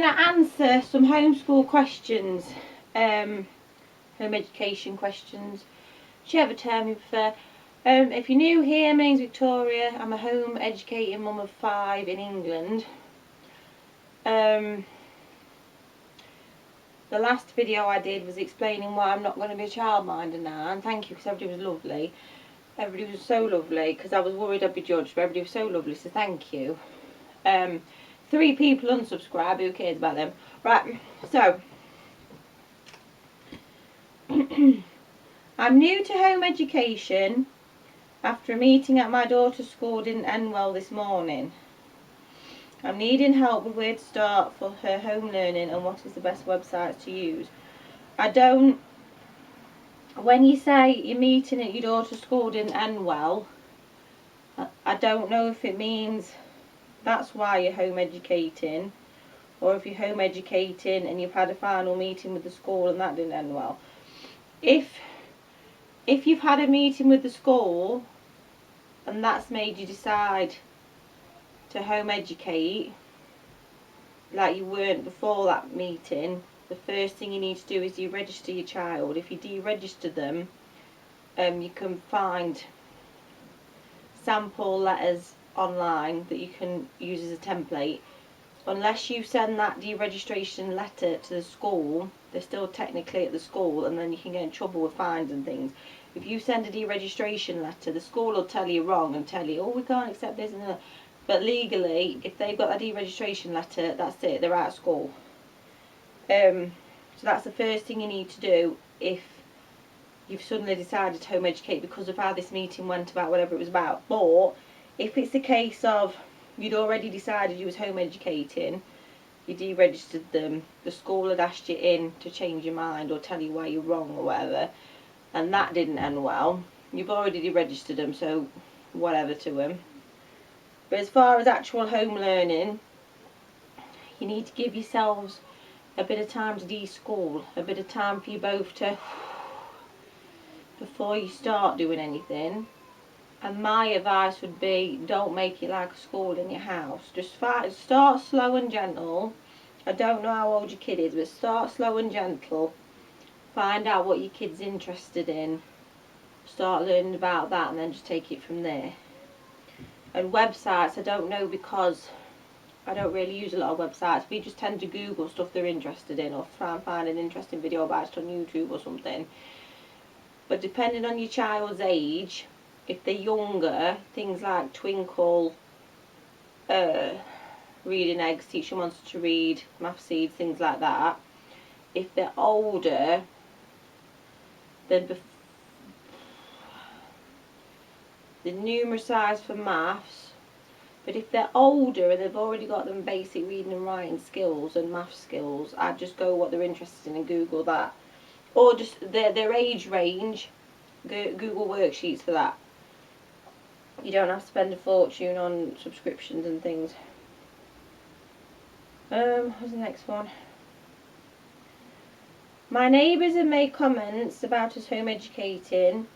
going to answer some homeschool questions, home education questions, whichever term you prefer. If you're new here, my name's Victoria. I'm a home educating mum of 5 in England. The last video I did was explaining why I'm not going to be a childminder now, and thank you because everybody was lovely. Everybody was so lovely because I was worried I'd be judged, but everybody was so lovely, so thank you. 3 people unsubscribe, who cares about them? Right, so I'm new to home education after a meeting at my daughter's school didn't end well this morning. I'm needing help with where to start for her home learning and what is the best websites to use. When you say your meeting at your daughter's school didn't end well, I don't know if it means that's why you're home educating, or if you're home educating and you've had a final meeting with the school and that didn't end well. If you've had a meeting with the school and that's made you decide to home educate like you weren't before that meeting, the first thing you need to do is deregister your child. If you deregister them, you can find sample letters online that you can use as a template. Unless you send that deregistration letter to the school, they're still technically at the school, and then you can get in trouble with fines and things. If you send a deregistration letter, the school will tell you wrong and tell you, oh, we can't accept this and that. But legally, if they've got that deregistration letter, that's it, they're out of school. So that's the first thing you need to do if you've suddenly decided to home educate because of how this meeting went about whatever it was about. But if it's a case of you'd already decided you was home educating, you deregistered them, the school had asked you in to change your mind or tell you why you're wrong or whatever, and that didn't end well, you've already deregistered them, so whatever to them. But as far as actual home learning, you need to give yourselves a bit of time to de-school, a bit of time for you both to, before you start doing anything. And my advice would be, don't make it like a school in your house. Just start slow and gentle. I don't know how old your kid is, but start slow and gentle. Find out what your kid's interested in. Start learning about that and then just take it from there. And websites, I don't know because I don't really use a lot of websites. We just tend to Google stuff they're interested in or try and find an interesting video about it on YouTube or something. But depending on your child's age, if they're younger, things like Twinkle, Reading Eggs, Teach Your Monster to Read, Math Seeds, things like that. If they're older, then the numericize for maths. But if they're older and they've already got them basic reading and writing skills and math skills, I'd just go what they're interested in and Google that. Or just their age range, Google worksheets for that. You don't have to spend a fortune on subscriptions and things. What's the next one? My neighbours have made comments about us home educating,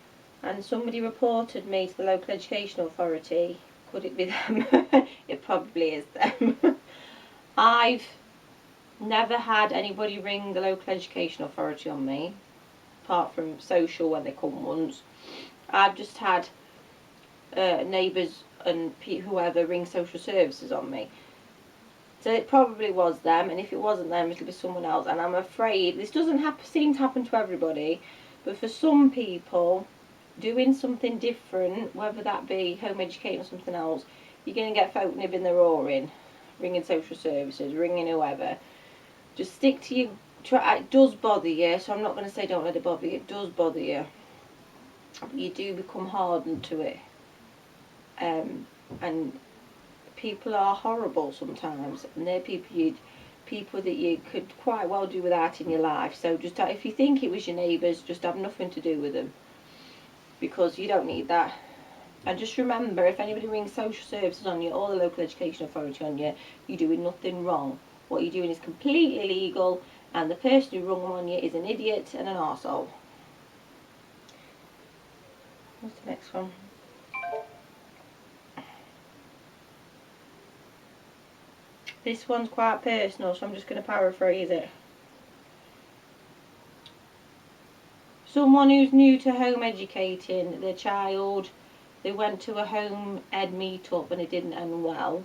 and somebody reported me to the local education authority. Could it be them? It probably is them. I've never had anybody ring the local education authority on me, apart from social when they come once. I've just had neighbours and whoever ring social services on me. So it probably was them, and if it wasn't them, it'll be someone else. And I'm afraid this doesn't seem to happen to everybody, but for some people, doing something different, whether that be home educating or something else, you're going to get folk nibbing their oar in, ringing social services, ringing whoever. Just stick to your... It does bother you, so I'm not going to say don't let it bother you. It does bother you. But you do become hardened to it. And people are horrible sometimes, and they're people that you could quite well do without in your life. So just if you think it was your neighbours, just have nothing to do with them, because you don't need that. And just remember, if anybody rings social services on you or the local education authority on you, you're doing nothing wrong. What you're doing is completely legal, and the person who rung them on you is an idiot and an arsehole. What's the next one? This one's quite personal, so I'm just going to paraphrase it. Someone who's new to home educating their child, they went to a home ed meet-up and it didn't end well,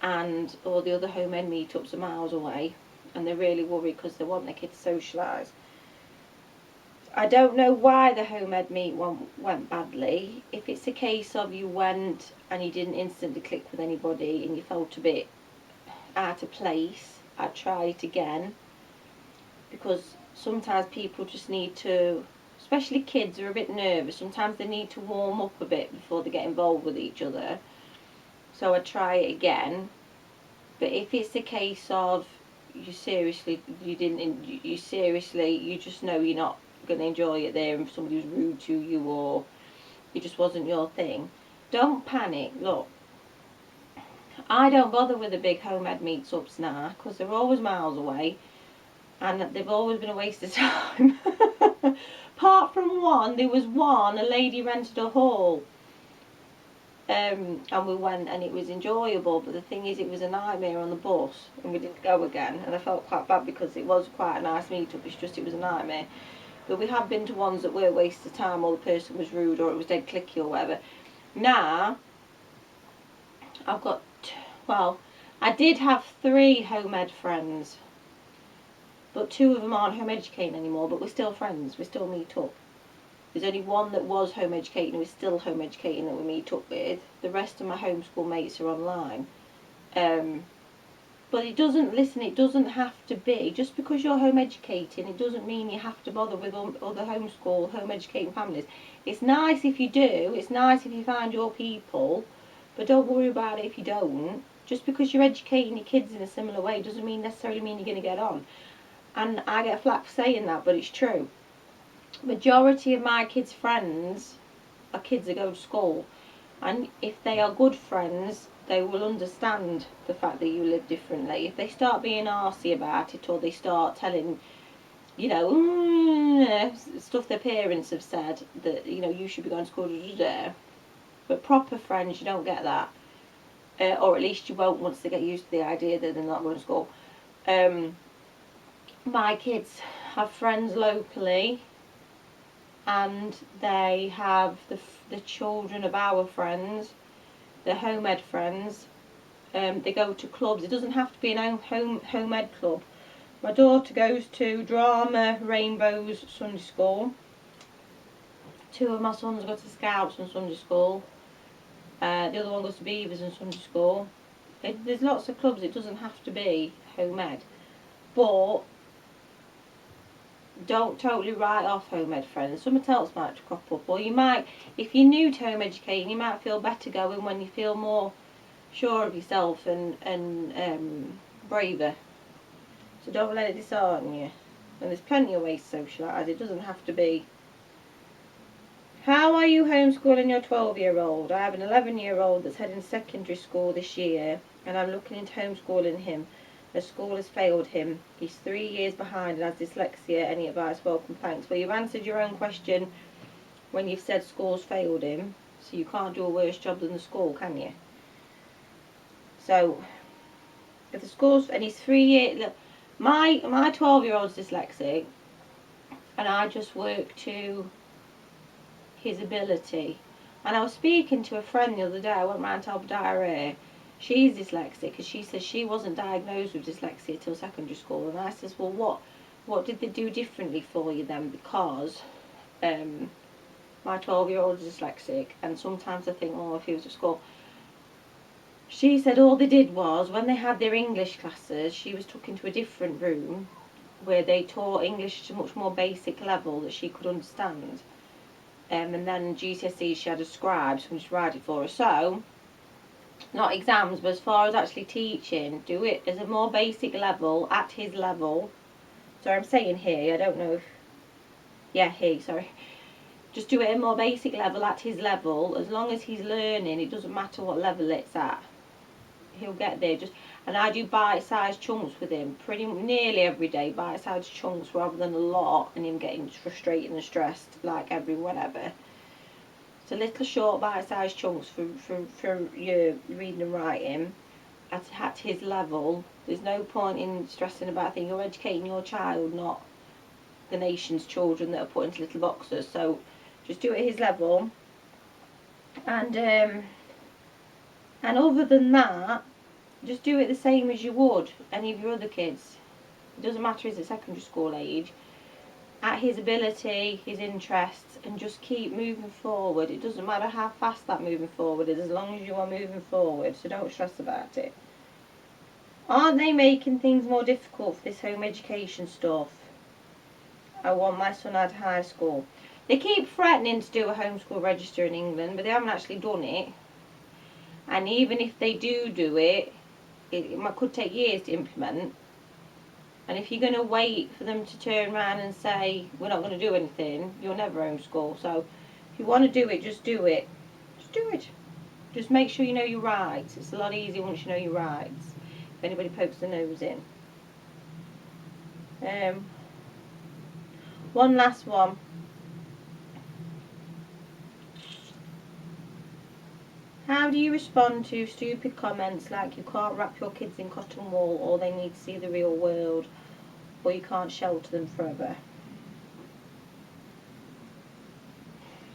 and all the other home ed meet-ups are miles away, and they're really worried because they want their kids to socialise. I don't know why the home ed meet went badly. If it's a case of you went and you didn't instantly click with anybody and you felt a bit out of place, I'd try it again, because sometimes people just need to, especially kids are a bit nervous, sometimes they need to warm up a bit before they get involved with each other. So I'd try it again. But if it's a case of you seriously you just know you're not going to enjoy it there, and somebody was rude to you or it just wasn't your thing, don't panic. Look, I don't bother with the big home ed meetups now because they're always miles away and they've always been a waste of time. Apart from one, there was one, a lady rented a hall, and we went and it was enjoyable, but the thing is it was a nightmare on the bus and we didn't go again, and I felt quite bad because it was quite a nice meet-up, it's just it was a nightmare. But we have been to ones that were a waste of time, or the person was rude or it was dead clicky or whatever. Now I've got, well, I did have 3 home ed friends, but 2 of them aren't home educating anymore, but we're still friends, we still meet up. There's only one that was home educating, who is still home educating, that we meet up with. The rest of my homeschool mates are online. But it doesn't have to be, just because you're home educating, it doesn't mean you have to bother with other homeschool, home educating families. It's nice if you do, it's nice if you find your people, but don't worry about it if you don't. Just because you're educating your kids in a similar way doesn't necessarily mean you're going to get on. And I get flack for saying that, but it's true. Majority of my kids' friends are kids that go to school, and if they are good friends, they will understand the fact that you live differently. If they start being arsey about it, or they start telling, you know, stuff their parents have said, that, you know, you should be going to school, but proper friends, you don't get that, or at least you won't once they get used to the idea that they're not going to school. My kids have friends locally, and they have the children of our friends, the home ed friends. They go to clubs. It doesn't have to be an home ed club. My daughter goes to Drama Rainbows Sunday School. 2 of my sons go to Scouts and Sunday School. The other one goes to Beavers and Sunday School. There's lots of clubs. It doesn't have to be home ed. But don't totally write off home ed friends. Something else might crop up, or you might, if you're new to home educating, you might feel better going when you feel more sure of yourself and braver. So don't let it dishearten you. And there's plenty of ways to socialise. It doesn't have to be. How are you homeschooling your 12-year-old? I have an 11-year-old that's heading secondary school this year, and I'm looking into homeschooling him. The school has failed him. He's 3 years behind and has dyslexia. Any advice? Welcome, thanks. Well, you've answered your own question when you've said school's failed him, so you can't do a worse job than the school, can you? So, if the school's, and he's 3 years, look, my 12-year-old's dyslexic, and I just work to his ability. And I was speaking to a friend the other day, I went round to Albert. She's dyslexic, because she says she wasn't diagnosed with dyslexia till secondary school. And I says, well, what did they do differently for you then? Because my 12-year-old is dyslexic, and sometimes I think, oh, if he was at school. She said all they did was, when they had their English classes, she was took into a different room where they taught English to a much more basic level that she could understand. And then GCSE, she had a scribe, so just write it for her. So, not exams, but as far as actually teaching, do it as a more basic level, at his level. So I'm saying he, I don't know if, yeah, he, sorry. Just do it at a more basic level, at his level. As long as he's learning, it doesn't matter what level it's at. He'll get there. And I do bite-sized chunks with him, pretty nearly every day, bite-sized chunks rather than a lot, and him getting frustrated and stressed like every whatever. So little short bite-sized chunks for your reading and writing. at his level. There's no point in stressing about things. You're educating your child, not the nation's children that are put into little boxes. So just do it at his level. And other than that, just do it the same as you would any of your other kids. It doesn't matter if it's at secondary school age. At his ability, his interests, and just keep moving forward. It doesn't matter how fast that moving forward is, as long as you are moving forward, so don't stress about it. Aren't they making things more difficult for this home education stuff? I want my son out of high school. They keep threatening to do a homeschool register in England, but they haven't actually done it. And even if they do it, it could take years to implement. And if you're going to wait for them to turn around and say, we're not going to do anything, you'll never homeschool. So if you want to do it, just do it. Just do it. Just make sure you know your rights. It's a lot easier once you know your rights. If anybody pokes their nose in. One last one. How do you respond to stupid comments like you can't wrap your kids in cotton wool, or they need to see the real world, or you can't shelter them forever?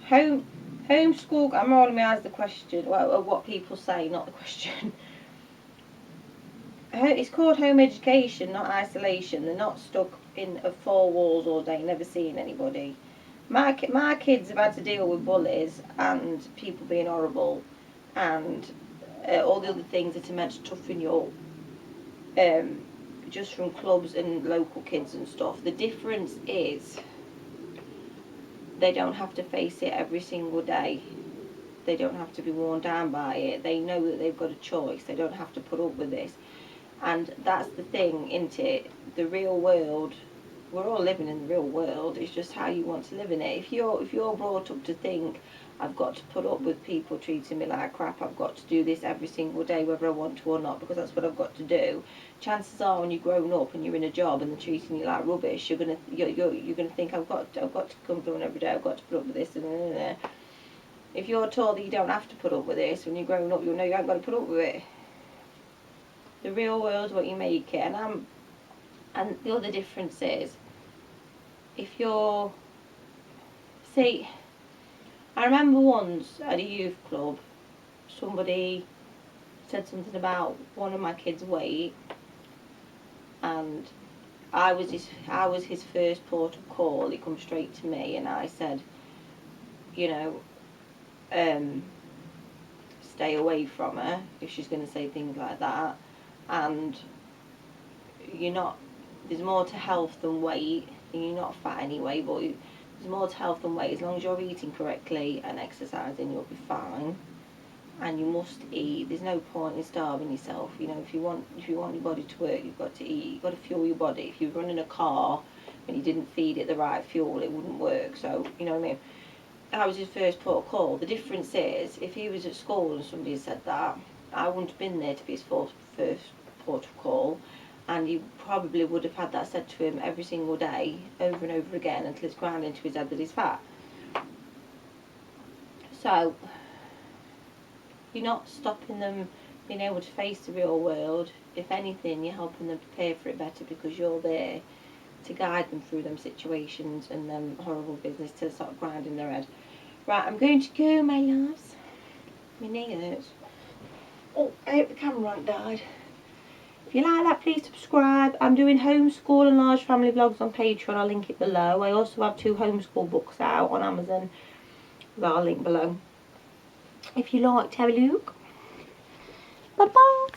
Homeschool, I'm rolling my eyes the question, well, what people say, not the question. It's called home education, not isolation. They're not stuck in four walls all day, never seeing anybody. My kids have had to deal with bullies and people being horrible and all the other things that are meant to toughen you up, just from clubs and local kids and stuff. The difference is they don't have to face it every single day. They don't have to be worn down by it. They know that they've got a choice. They don't have to put up with this. And that's the thing, isn't it? The real world, we're all living in the real world. It's just how you want to live in it. If you're brought up to think, I've got to put up with people treating me like crap, I've got to do this every single day whether I want to or not because that's what I've got to do, chances are when you're grown up and you're in a job and they're treating you like rubbish, you're gonna think I've got to come to one every day, I've got to put up with this and if you're told that you don't have to put up with this when you're grown up, you'll know you haven't got to put up with it. The real world's what you make it. And the other difference is, if you're, see, I remember once at a youth club, somebody said something about one of my kids' weight, and I was his first port of call. He come straight to me, and I said, you know, stay away from her if she's going to say things like that. And there's more to health than weight, and you're not fat anyway, but there's more to health than weight. As long as you're eating correctly and exercising, you'll be fine. And you must eat. There's no point in starving yourself. You know, if you want your body to work, you've got to eat. You've got to fuel your body. If you're running a car and you didn't feed it the right fuel, it wouldn't work. So, you know what I mean? That was his first port of call. The difference is, if he was at school and somebody had said that, I wouldn't have been there to be his first port of call, and he probably would have had that said to him every single day, over and over again, until it's ground into his head that he's fat. So, you're not stopping them being able to face the real world. If anything, you're helping them prepare for it better because you're there to guide them through them situations and them horrible business to sort of grind in their head. Right, I'm going to go, my loves. My knee hurts. Oh, I hope the camera hasn't died. If you like that, please subscribe. I'm doing homeschool and large family vlogs on Patreon. I'll link it below. I also have 2 homeschool books out on Amazon that I'll link below. If you like, have a look. Bye bye.